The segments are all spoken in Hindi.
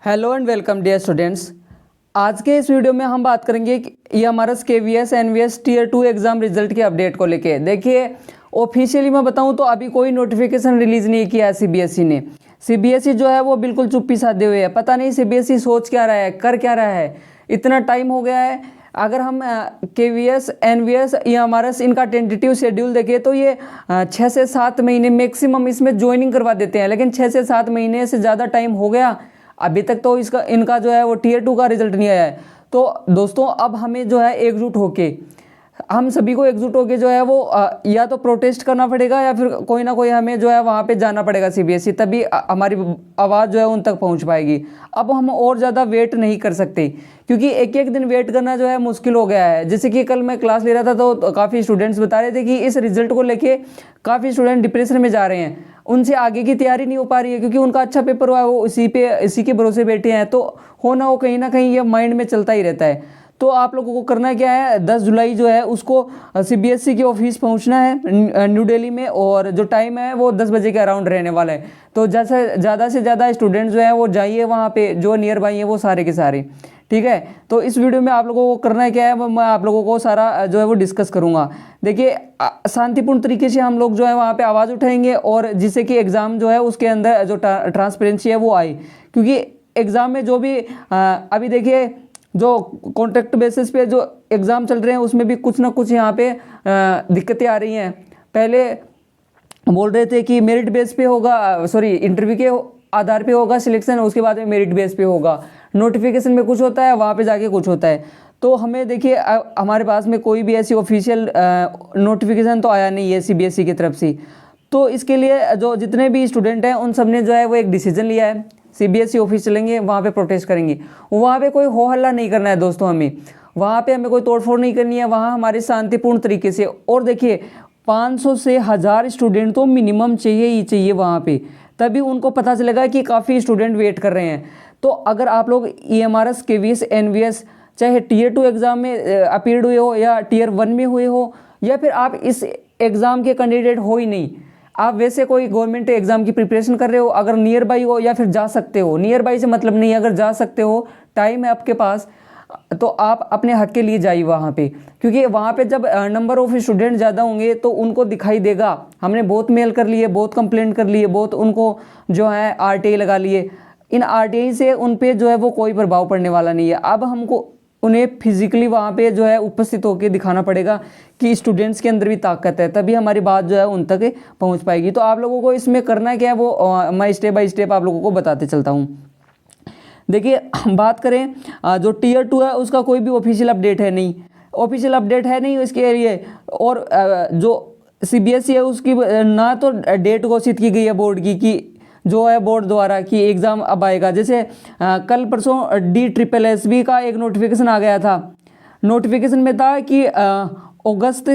Hello and welcome dear students. आज के इस वीडियो में हम बात करेंगे कि ये हमारा KVS NVS tier 2 exam result के अपडेट को लेके। देखिए ऑफिशियली मैं बताऊं तो अभी कोई नोटिफिकेशन रिलीज़ नहीं किया है CBSE ने। CBSE जो है वो बिल्कुल चुप्पी साधे हुए है। पता नहीं CBSE सोच क्या रहा है, कर क्या रहा है। इतना टाइम हो गया है। अगर हम KVS NVS या हमारा इनका टेंटेटिव शेड्यूल देखें तो ये 6 से 7 महीने मैक्सिमम इसमें ज्वाइनिंग करवा देते हैं, लेकिन 6 से 7 महीने से ज़्यादा टाइम हो गया, अभी तक तो इनका जो है वो टीयर 2 का रिजल्ट नहीं आया है। तो दोस्तों अब हमें जो है एकजुट होके, हम सभी को एकजुट होके जो है वो या तो प्रोटेस्ट करना पड़ेगा या फिर कोई ना कोई हमें जो है वहाँ पे जाना पड़ेगा CBSE, तभी हमारी आवाज़ जो है उन तक पहुँच पाएगी। अब हम और ज़्यादा वेट नहीं कर सकते, क्योंकि एक एक दिन वेट करना जो है मुश्किल हो गया है। जैसे कि कल मैं क्लास ले रहा था तो काफ़ी स्टूडेंट्स बता रहे थे कि इस रिजल्ट को लेके काफ़ी स्टूडेंट डिप्रेशन में जा रहे हैं, उनसे आगे की तैयारी नहीं हो पा रही है, क्योंकि उनका अच्छा पेपर हुआ है, वो इसी के भरोसे बैठे हैं। तो हो ना हो कहीं ना कहीं ये माइंड में चलता ही रहता है। तो आप लोगों को करना क्या है, 10 जुलाई जो है उसको CBSE के ऑफिस पहुंचना है न्यू दिल्ली में, और जो टाइम है वो 10 बजे के अराउंड रहने वाला है। तो जैसे ज़्यादा से ज़्यादा स्टूडेंट जो है वो जाइए वहाँ पे, जो नियर बाई है वो सारे के सारे, ठीक है। तो इस वीडियो में आप लोगों को करना है क्या है, मैं आप लोगों को सारा जो है वो डिस्कस करूँगा। देखिए शांतिपूर्ण तरीके से हम लोग जो है वहाँ पे आवाज़ उठाएंगे, और जिससे कि एग्ज़ाम जो है उसके अंदर जो ट्रांसपेरेंसी है वो आए। क्योंकि एग्ज़ाम में जो भी अभी देखिए जो कॉन्ट्रैक्ट बेसिस पे जो एग्ज़ाम चल रहे हैं उसमें भी कुछ ना कुछ यहाँ पे दिक्कतें आ रही हैं। पहले बोल रहे थे कि मेरिट बेस पे होगा, सॉरी इंटरव्यू के आधार पे होगा सिलेक्शन, उसके बाद में मेरिट बेस पे होगा। नोटिफिकेशन में कुछ होता है, वहाँ पे जाके कुछ होता है। तो हमें देखिए हमारे पास में कोई भी ऐसी ऑफिशियल नोटिफिकेशन तो आया नहीं है CBSE की तरफ से। तो इसके लिए जो जितने भी स्टूडेंट हैं उन सब ने जो है वो एक डिसीजन लिया है, CBSE ऑफिस चलेंगे, वहाँ पे प्रोटेस्ट करेंगे। वहाँ पे कोई हो हल्ला नहीं करना है दोस्तों, हमें वहाँ पे हमें कोई तोड़फोड़ नहीं करनी है, वहाँ हमारे शांतिपूर्ण तरीके से। और देखिए 500 से 1000 स्टूडेंट तो मिनिमम चाहिए ही चाहिए वहाँ पे, तभी उनको पता चलेगा कि काफ़ी स्टूडेंट वेट कर रहे हैं। तो अगर आप लोग EMRS KVS NVS चाहे टीयर 2 एग्ज़ाम में अपीयर्ड हुए हो या टीयर 1 में हुए हो, या फिर आप इस एग्ज़ाम के कैंडिडेट हो ही नहीं, आप वैसे कोई गवर्नमेंट एग्ज़ाम की प्रिपरेशन कर रहे हो, अगर नियर बाई हो या फिर जा सकते हो, नियर बाई से मतलब नहीं, अगर जा सकते हो, टाइम है आपके पास, तो आप अपने हक के लिए जाइए वहाँ पे। क्योंकि वहाँ पे जब नंबर ऑफ स्टूडेंट ज़्यादा होंगे तो उनको दिखाई देगा हमने बहुत मेल कर लिए, बहुत कंप्लेंट कर लिए, बहुत उनको जो है RTI लगा लिए। इन RTI से उन पे जो है वो कोई प्रभाव पड़ने वाला नहीं है। अब हमको उन्हें फिजिकली वहाँ पे जो है उपस्थित होकर दिखाना पड़ेगा कि स्टूडेंट्स के अंदर भी ताकत है, तभी हमारी बात जो है उन तक पहुँच पाएगी। तो आप लोगों को इसमें करना क्या है वो मैं स्टेप बाय स्टेप आप लोगों को बताते चलता हूँ। देखिए बात करें जो टीयर 2 है उसका कोई भी ऑफिशियल अपडेट है नहीं, ऑफिशियल अपडेट है नहीं इसके लिए। और जो CBSE है उसकी ना तो डेट घोषित की गई है बोर्ड की, कि जो है बोर्ड द्वारा कि एग्ज़ाम अब आएगा। जैसे कल परसों DSSS का एक नोटिफिकेशन आ गया था। नोटिफिकेशन में था कि अगस्त,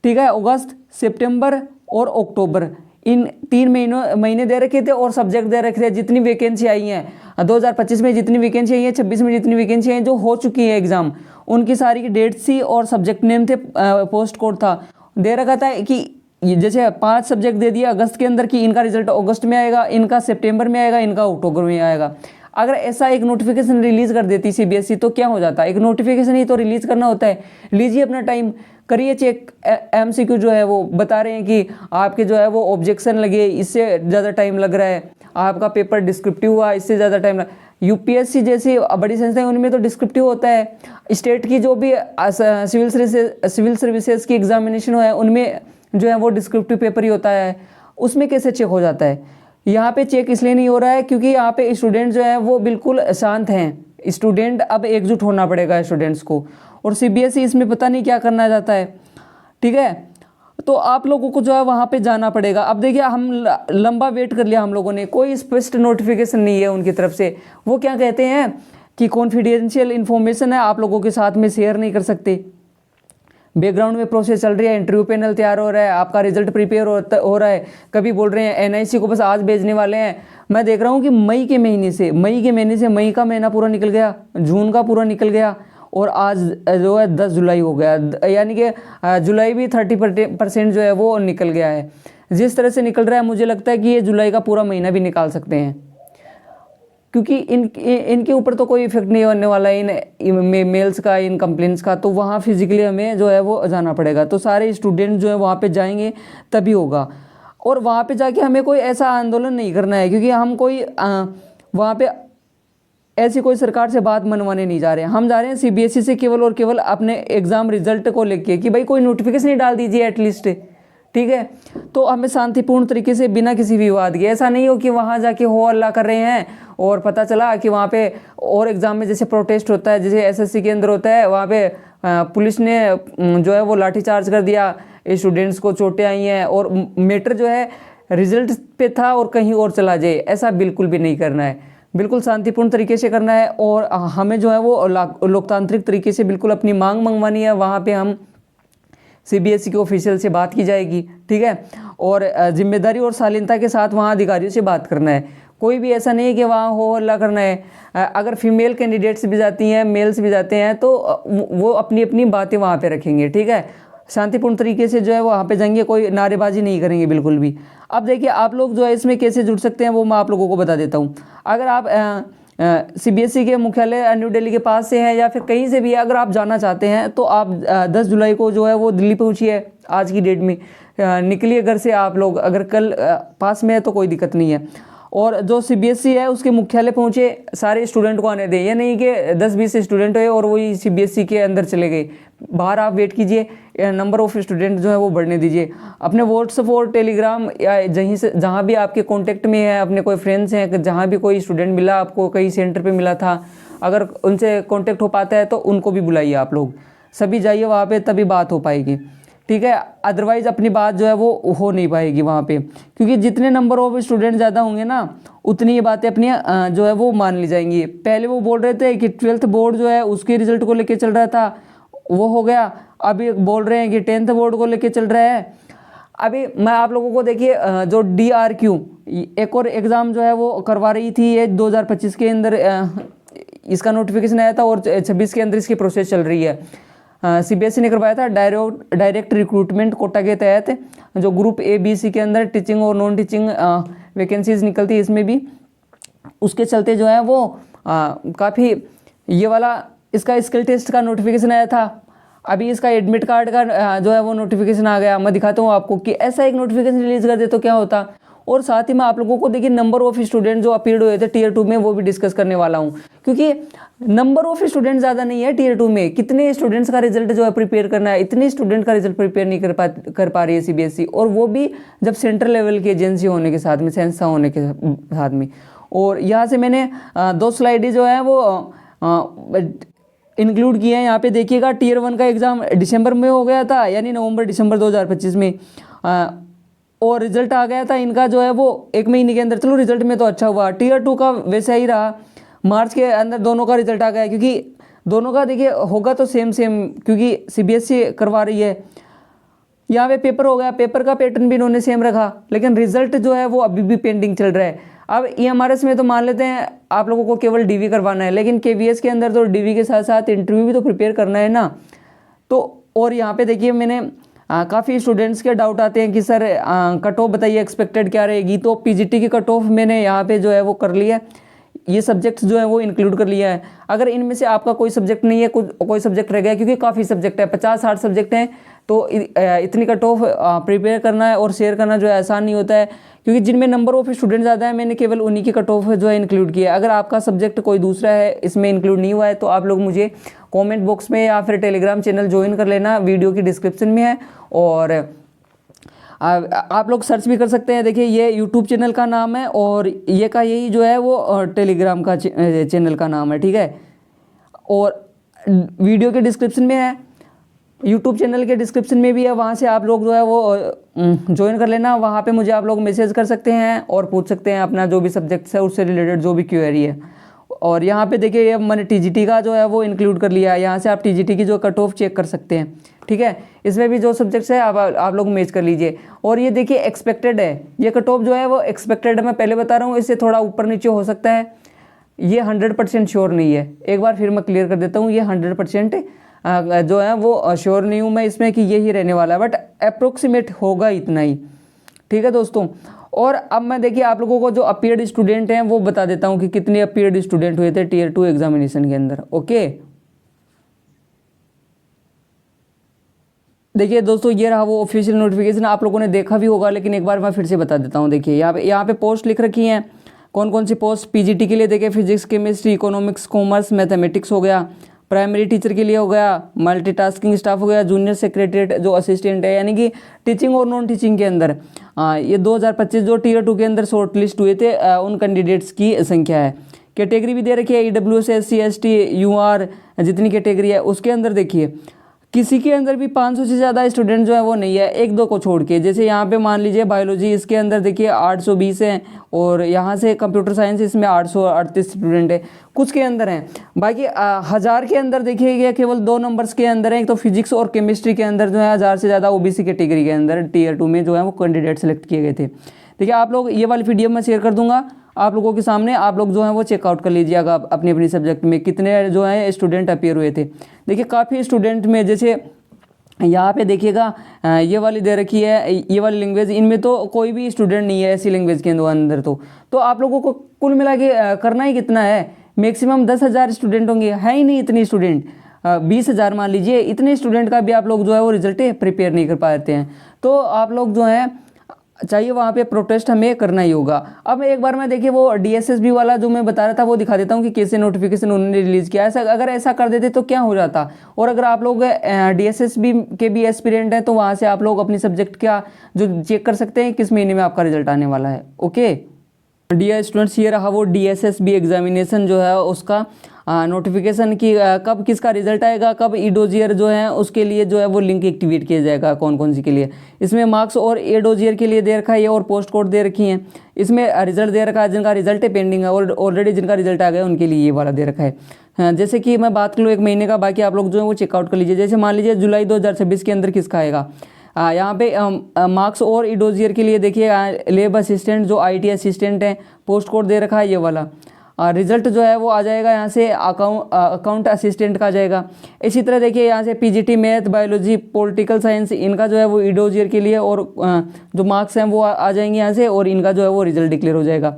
ठीक है, अगस्त, सितंबर और अक्टूबर, इन 3 महीने दे रखे थे, और सब्जेक्ट दे रखे थे। जितनी वैकेंसी आई हैं 2025 में, जितनी वैकेंसी आई है, 26 में जितनी वैकेंसी आई जो हो चुकी है एग्ज़ाम, उनकी सारी की डेट थी और सब्जेक्ट नेम थे, पोस्ट कोड था, दे रखा था कि जैसे 5 सब्जेक्ट दे दिया अगस्त के अंदर कि इनका रिजल्ट अगस्त में आएगा, इनका सितंबर में आएगा, इनका अक्टूबर में आएगा। अगर ऐसा एक नोटिफिकेशन रिलीज़ कर देती CBSE तो क्या हो जाता है। एक नोटिफिकेशन ही तो रिलीज़ करना होता है, लीजिए अपना टाइम, करिए चेक। MCQ जो है वो बता रहे हैं कि आपके जो है वो ऑब्जेक्शन लगे, इससे ज़्यादा टाइम लग रहा है, आपका पेपर डिस्क्रिप्टिव हुआ, इससे ज़्यादा टाइम UPSC जैसी बड़ी संस्थाएं उनमें तो डिस्क्रिप्टिव होता है। स्टेट की जो भी सिविल सर्विसेज की एग्जामिनेशन है उनमें जो है वो डिस्क्रिप्टिव पेपर ही होता है, उसमें कैसे चेक हो जाता है। यहाँ पे चेक इसलिए नहीं हो रहा है क्योंकि यहाँ पे स्टूडेंट जो है वो बिल्कुल शांत हैं। स्टूडेंट अब एकजुट होना पड़ेगा स्टूडेंट्स को, और CBSE इसमें पता नहीं क्या करना चाहता है, ठीक है। तो आप लोगों को जो है वहाँ पे जाना पड़ेगा। अब देखिए हम लंबा वेट कर लिया हम लोगों ने, कोई स्पष्ट नोटिफिकेशन नहीं है उनकी तरफ से। वो क्या कहते हैं कि कॉन्फिडेंशियल इन्फॉर्मेशन है, आप लोगों के साथ में शेयर नहीं कर सकते। बैकग्राउंड में प्रोसेस चल रही है, इंटरव्यू पैनल तैयार हो रहा है, आपका रिजल्ट प्रिपेयर हो रहा है। कभी बोल रहे हैं NIC को बस आज भेजने वाले हैं। मैं देख रहा हूँ कि मई के महीने से मई का महीना पूरा निकल गया, जून का पूरा निकल गया, और आज जो है 10 जुलाई हो गया, यानी कि जुलाई भी 30% जो है वो निकल गया है। जिस तरह से निकल रहा है मुझे लगता है कि ये जुलाई का पूरा महीना भी निकाल सकते हैं। क्योंकि इनके ऊपर तो कोई इफेक्ट नहीं होने वाला है इन मेल्स का, इन कंप्लेंट्स का, तो वहाँ फिजिकली हमें जो है वो जाना पड़ेगा। तो सारे स्टूडेंट जो है वहाँ पे जाएंगे तभी होगा। और वहाँ पे जाके हमें कोई ऐसा आंदोलन नहीं करना है, क्योंकि हम कोई वहाँ पे ऐसी कोई सरकार से बात मनवाने नहीं जा रहे हैं। हम जा रहे हैं सीबीएसई से केवल और केवल अपने एग्ज़ाम रिजल्ट को लेके कि भाई कोई नोटिफिकेशन ही डाल दीजिए एटलीस्ट, ठीक है। तो हमें शांतिपूर्ण तरीके से बिना किसी विवाद के, ऐसा नहीं हो कि वहाँ जाके हो हल्ला कर रहे हैं और पता चला कि वहाँ पे और एग्ज़ाम में जैसे प्रोटेस्ट होता है, जैसे एसएससी के अंदर होता है, वहाँ पे पुलिस ने जो है वो लाठीचार्ज कर दिया, स्टूडेंट्स को चोटें आई हैं और मैटर जो है रिजल्ट पे था और कहीं और चला जाए, ऐसा बिल्कुल भी नहीं करना है। बिल्कुल शांतिपूर्ण तरीके से करना है और हमें जो है वो लोकतांत्रिक तरीके से बिल्कुल अपनी मांग मंगवानी है। वहाँ पे हम सीबीएसई के ऑफिशियल से बात की जाएगी, ठीक है। और जिम्मेदारी और शालीनता के साथ वहाँ अधिकारियों से बात करना है। कोई भी ऐसा नहीं है कि वहाँ हो हल्ला करना है। अगर फीमेल कैंडिडेट्स भी जाती हैं, मेल्स भी जाते हैं, तो वो अपनी अपनी बातें वहाँ पे रखेंगे, ठीक है। शांतिपूर्ण तरीके से जो है वो वहाँ पे जाएंगे, कोई नारेबाजी नहीं करेंगे बिल्कुल भी। अब देखिए आप लोग जो है इसमें कैसे जुड़ सकते हैं वो मैं आप लोगों को बता देता हूँ। अगर आप सीबीएसई के मुख्यालय न्यू दिल्ली के पास से हैं या फिर कहीं से भी अगर आप जाना चाहते हैं तो आप 10 जुलाई को जो है वो दिल्ली पहुँचिए। आज की डेट में निकलिए घर से आप लोग, अगर कल पास में है तो कोई दिक्कत नहीं है। और जो सीबीएसई है उसके मुख्यालय पहुँचे, सारे स्टूडेंट को आने दें। ये नहीं कि 10-20 स्टूडेंट हुए और वही सीबीएसई के अंदर चले गए। बाहर आप वेट कीजिए, नंबर ऑफ स्टूडेंट जो है वो बढ़ने दीजिए। अपने व्हाट्सएप और टेलीग्राम या जहाँ भी आपके कॉन्टेक्ट में है, अपने कोई फ्रेंड्स हैं, जहाँ भी कोई स्टूडेंट मिला आपको, कहीं सेंटर पे मिला था, अगर उनसे कॉन्टेक्ट हो पाता है तो उनको भी बुलाइए। आप लोग सभी जाइए वहाँ पे, तभी बात हो पाएगी, ठीक है। अदरवाइज अपनी बात जो है वो हो नहीं पाएगी वहाँ पे, क्योंकि जितने नंबर ऑफ स्टूडेंट ज़्यादा होंगे ना उतनी ये बातें अपनी जो है वो मान ली जाएंगी। पहले वो बोल रहे थे कि 12th बोर्ड जो है उसके रिजल्ट को लेके चल रहा था, वो हो गया। अभी बोल रहे हैं कि 10th बोर्ड को लेके चल रहा है। अभी मैं आप लोगों को देखिए जो DRQ एक और एग्ज़ाम जो है वो करवा रही थी, ये 2025 के अंदर इसका नोटिफिकेशन आया था और 26 के अंदर इसकी प्रोसेस चल रही है। सीबीएसई ने करवाया था डायरेक्ट रिक्रूटमेंट कोटा के तहत, जो ग्रुप A-B-C के अंदर टीचिंग और नॉन टीचिंग वैकेंसीज निकलती है इसमें भी। उसके चलते जो है वो काफ़ी ये वाला इसका स्किल टेस्ट का नोटिफिकेशन आया था। अभी इसका एडमिट कार्ड का जो है वो नोटिफिकेशन आ गया। मैं दिखाता हूँ आपको कि ऐसा एक नोटिफिकेशन रिलीज कर दे तो क्या होता। और साथ ही मैं आप लोगों को देखिए नंबर ऑफ स्टूडेंट जो अपीयर्ड हुए थे Tier 2 में वो भी डिस्कस करने वाला हूँ, क्योंकि नंबर ऑफ स्टूडेंट ज़्यादा नहीं है Tier 2 में। कितने स्टूडेंट्स का रिजल्ट जो है प्रिपेयर करना है, इतने स्टूडेंट का रिजल्ट प्रिपेयर नहीं कर पा रही है सीबीएसई, और वो भी जब सेंट्रल लेवल की एजेंसी होने के साथ में, संस्था होने के साथ में। और यहाँ से मैंने 2 स्लाइडें जो है वो इंक्लूड किए हैं। यहाँ पे देखिएगा Tier 1 का एग्ज़ाम दिसंबर में हो गया था, यानी नवंबर-दिसंबर 2025 में, और रिजल्ट आ गया था इनका जो है वो 1 महीने के अंदर। चलो रिजल्ट में तो अच्छा हुआ। Tier 2 का वैसा ही रहा, मार्च के अंदर दोनों का रिजल्ट आ गया, क्योंकि दोनों का देखिए होगा तो सेम क्योंकि सीबीएसई करवा रही है। यहाँ पे पेपर हो गया, पेपर का पैटर्न भी इन्होंने सेम रखा, लेकिन रिजल्ट जो है वो अभी भी पेंडिंग चल रहा है। अब EMRS में तो मान लेते हैं आप लोगों को केवल डीवी करवाना है, लेकिन KVS के अंदर तो डीवी के साथ साथ इंटरव्यू भी तो प्रिपेयर करना है ना। तो और यहाँ पे देखिए मैंने काफ़ी स्टूडेंट्स के डाउट आते हैं कि सर कट ऑफ बताइए एक्सपेक्टेड क्या रहेगी। तो PGT की कट ऑफ मैंने यहाँ पे जो है वो कर लिया है, ये सब्जेक्ट्स जो है वो इंक्लूड कर लिया है। अगर इनमें से आपका कोई सब्जेक्ट नहीं है, कोई सब्जेक्ट रह गया, क्योंकि काफ़ी सब्जेक्ट है, 50-60 सब्जेक्ट हैं, तो इतनी कट ऑफ प्रिपेयर करना है और शेयर करना जो है आसान नहीं होता है, क्योंकि जिनमें नंबर ऑफ स्टूडेंट ज़्यादा है मैंने केवल उन्हीं की कट ऑफ जो है इंक्लूड किया है। अगर आपका सब्जेक्ट कोई दूसरा है, इसमें इंक्लूड नहीं हुआ है, तो आप लोग मुझे कमेंट बॉक्स में या फिर टेलीग्राम चैनल ज्वाइन कर लेना, वीडियो की डिस्क्रिप्शन में है। और आप लोग सर्च भी कर सकते हैं। देखिए ये यूट्यूब चैनल का नाम है और ये का यही जो है वो टेलीग्राम का चैनल का नाम है, ठीक है। और वीडियो के डिस्क्रिप्शन में है, यूट्यूब चैनल के डिस्क्रिप्शन में भी है, वहाँ से आप लोग जो है वो ज्वाइन कर लेना। वहाँ पे मुझे आप लोग मैसेज कर सकते हैं और पूछ सकते हैं अपना जो भी सब्जेक्ट्स है उससे रिलेटेड जो भी क्वेरी है। और यहाँ पे देखिए ये मैंने TGT का जो है वो इंक्लूड कर लिया है, यहाँ से आप TGT की जो कट ऑफ चेक कर सकते हैं, ठीक है। इसमें भी जो सब्जेक्ट्स है आप लोग मैच कर लीजिए। और ये देखिए एक्सपेक्टेड है, ये कट ऑफ जो है वो एक्सपेक्टेड है, मैं पहले बता रहा हूँ, इससे थोड़ा ऊपर नीचे हो सकता है, ये 100% श्योर नहीं है। एक बार फिर मैं क्लियर कर देता हूँ, ये 100% जो है वो श्योर नहीं हूँ मैं इसमें कि यही रहने वाला है, बट अप्रोक्सीमेट होगा इतना ही, ठीक है दोस्तों। और अब मैं देखिए आप लोगों को जो अपीयर्ड स्टूडेंट हैं वो बता देता हूँ कि कितने अपीयर्ड स्टूडेंट हुए थे टीयर 2 एग्जामिनेशन के अंदर। ओके, देखिए दोस्तों ये रहा वो ऑफिशियल नोटिफिकेशन, आप लोगों ने देखा भी होगा लेकिन एक बार मैं फिर से बता देता हूँ। देखिए यहाँ पे पोस्ट लिख रखी हैं, कौन कौन सी पोस्ट। पीजीटी के लिए देखिए physics, chemistry, economics, commerce, mathematics हो गया। प्राइमरी टीचर के लिए हो गया, मल्टीटास्किंग स्टाफ हो गया, जूनियर सेक्रेटरीट जो असिस्टेंट है यानी कि टीचिंग और नॉन टीचिंग के अंदर। ये 2025 जो टीयर 2 के अंदर शॉर्ट लिस्ट हुए थे उन कैंडिडेट्स की संख्या है। कैटेगरी भी दे रखी है, EWS, SC, ST, UR जितनी कैटेगरी है उसके अंदर देखिए किसी के अंदर भी 500 से ज़्यादा स्टूडेंट जो है वो नहीं है, एक दो को छोड़ के। जैसे यहाँ पे मान लीजिए बायोलॉजी, इसके अंदर देखिए 820 हैं, और यहाँ से कंप्यूटर साइंस इसमें 838 स्टूडेंट है, कुछ के अंदर हैं। बाकी 1000 के अंदर देखिए केवल 2 नंबर्स के अंदर है, एक तो फिजिक्स और केमिस्ट्री के अंदर जो है 1000 से ज़्यादा OBC कैटेगरी के अंदर टीयर 2 में जो है वो कैंडिडेट सेलेक्ट किए गए थे। देखिए आप लोग ये वाली PDF मैं शेयर कर दूंगा आप लोगों के सामने, आप लोग जो है वो चेकआउट कर लीजिएगा अपनी अपनी सब्जेक्ट में कितने जो है स्टूडेंट अपीयर हुए थे। देखिए काफ़ी स्टूडेंट में जैसे यहाँ पे देखिएगा ये वाली दे रखी है, ये वाली लैंग्वेज, इनमें तो कोई भी स्टूडेंट नहीं है ऐसी लैंग्वेज के अंदर। तो आप लोगों को कुल मिला के करना ही कितना है, मैक्सिमम 10,000 स्टूडेंट होंगे, है ही नहीं इतनी स्टूडेंट। 20,000 मान लीजिए, इतने स्टूडेंट का भी आप लोग जो है वो रिजल्ट प्रिपेयर नहीं कर पाते हैं। तो आप लोग जो है चाहिए वहाँ पे प्रोटेस्ट हमें करना ही होगा। अब एक बार मैं देखिए वो DSSB वाला जो मैं बता रहा था वो दिखा देता हूँ कि कैसे नोटिफिकेशन उन्होंने रिलीज़ किया। ऐसा अगर ऐसा कर देते तो क्या हो जाता। और अगर आप लोग DSSB के भी एस्पिरेंट हैं तो वहाँ से आप लोग अपनी सब्जेक्ट का जो चेक कर सकते हैं किस महीने में आपका रिजल्ट आने वाला है। ओके डियर स्टूडेंट्स, ये रहा वो DSSB एग्जामिनेशन जो है उसका नोटिफिकेशन की कब किसका रिजल्ट आएगा, कब E-डोजियर जो है उसके लिए जो है वो लिंक एक्टिवेट किया जाएगा, कौन कौन सी के लिए। इसमें मार्क्स और E-डोजियर के लिए दे रखा है ये, और पोस्ट कोड दे रखी हैं। इसमें रिजल्ट दे रखा है जिनका रिजल्ट पेंडिंग है और ऑलरेडी जिनका रिजल्ट आ गया उनके लिए ये वाला दे रखा है। जैसे कि मैं बात करूँ 1 महीने का, बाकी आप लोग जो है वो चेकआउट कर लीजिए। जैसे मान लीजिए जुलाई 2026 के अंदर किसका आएगा, यहाँ पे मार्क्स और E-डोजियर के लिए देखिए लैब असिस्टेंट जो IT असिस्टेंट है, पोस्ट कोड दे रखा है ये वाला। रिजल्ट जो है वो आ जाएगा यहाँ से अकाउंट असिस्टेंट का आ जाएगा। इसी तरह देखिए यहाँ से PGT math, biology, political science इनका जो है वो E-डोजियर के लिए और जो मार्क्स हैं वो आ जाएंगे यहाँ से, और इनका जो है वो रिजल्ट डिक्लेयर हो जाएगा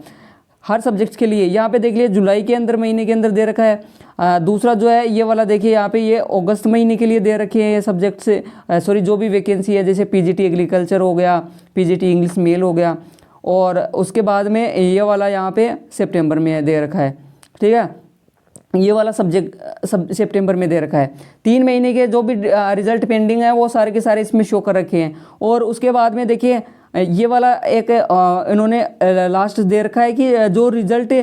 हर सब्जेक्ट्स के लिए। यहाँ पे देख लीजिए जुलाई के अंदर महीने के अंदर दे रखा है। दूसरा जो है ये वाला देखिए यहाँ पे ये अगस्त महीने के लिए दे रखे हैं ये सब्जेक्ट से, सॉरी जो भी वैकेंसी है, जैसे PGT एग्रीकल्चर हो गया, PGT इंग्लिश मेल हो गया, और उसके बाद में ये वाला यहाँ पे सितंबर में दे रखा है। ठीक है, ये वाला सब्जेक्ट सितंबर में दे रखा है। 3 महीने के जो भी रिजल्ट पेंडिंग है वो सारे के सारे इसमें शो कर रखे हैं। और उसके बाद में देखिए ये वाला एक इन्होंने लास्ट दे रखा है कि जो रिजल्ट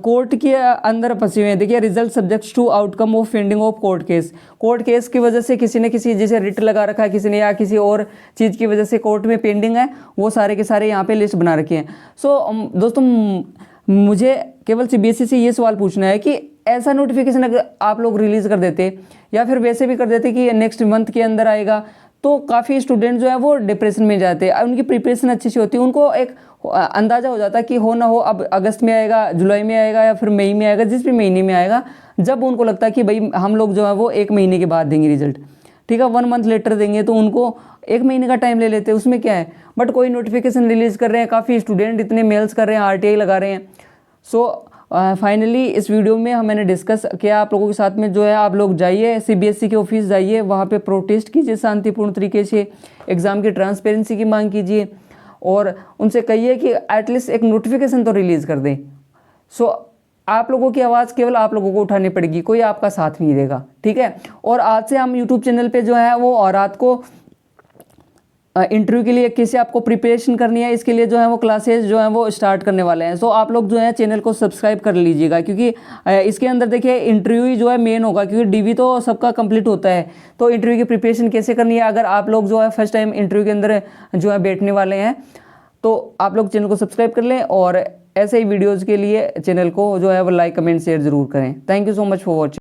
कोर्ट के अंदर फंसे हुए हैं, देखिए result subjects to outcome of pending of court case की वजह से किसी न किसी जैसे रिट लगा रखा है किसी ने, या किसी और चीज़ की वजह से कोर्ट में पेंडिंग है, वो सारे के सारे यहाँ पे लिस्ट बना रखे हैं। सो दोस्तों मुझे केवल CBSE से ये सवाल पूछना है कि ऐसा नोटिफिकेशन अगर आप लोग रिलीज़ कर देते या फिर वैसे भी कर देते कि नेक्स्ट मंथ के अंदर आएगा, तो काफ़ी स्टूडेंट जो है वो डिप्रेशन में जाते हैं। उनकी प्रिपरेशन अच्छी सी होती है, उनको एक अंदाज़ा हो जाता है कि हो ना हो अब अगस्त में आएगा, जुलाई में आएगा या फिर मई में आएगा, जिस भी महीने में आएगा, जब उनको लगता है कि भाई हम लोग जो है वो 1 महीने के बाद देंगे रिजल्ट। ठीक है, 1 मंथ लेटर देंगे तो उनको 1 महीने का टाइम ले लेते हैं, उसमें क्या है। बट कोई नोटिफिकेशन रिलीज़ कर रहे हैं, काफ़ी स्टूडेंट इतने मेल्स कर रहे हैं, RTI लगा रहे हैं। सो फाइनली इस वीडियो में मैंने डिस्कस किया आप लोगों के साथ में, जो है आप लोग जाइए CBSE के ऑफिस जाइए, वहाँ पे प्रोटेस्ट कीजिए शांतिपूर्ण तरीके से, एग्ज़ाम की ट्रांसपेरेंसी की मांग कीजिए और उनसे कहिए कि एटलीस्ट एक नोटिफिकेशन तो रिलीज़ कर दें। सो आप लोगों की आवाज़ केवल आप लोगों को उठानी पड़ेगी, कोई आपका साथ नहीं देगा। ठीक है, और आज से हम YouTube चैनल पे जो है वो रात को इंटरव्यू के लिए कैसे आपको प्रिपरेशन करनी है, इसके लिए जो है वो क्लासेस जो है वो स्टार्ट करने वाले हैं। सो आप लोग जो है चैनल को सब्सक्राइब कर लीजिएगा, क्योंकि इसके अंदर देखिए इंटरव्यू ही जो है मेन होगा, क्योंकि DV तो सबका कंप्लीट होता है, तो इंटरव्यू की प्रिपरेशन कैसे करनी है अगर आप लोग जो है फर्स्ट टाइम इंटरव्यू के अंदर जो है बैठने वाले हैं, तो आप लोग चैनल को सब्सक्राइब कर लें और ऐसे ही वीडियोज़ के लिए चैनल को जो है वो लाइक कमेंट शेयर ज़रूर करें। Thank you so much for watching.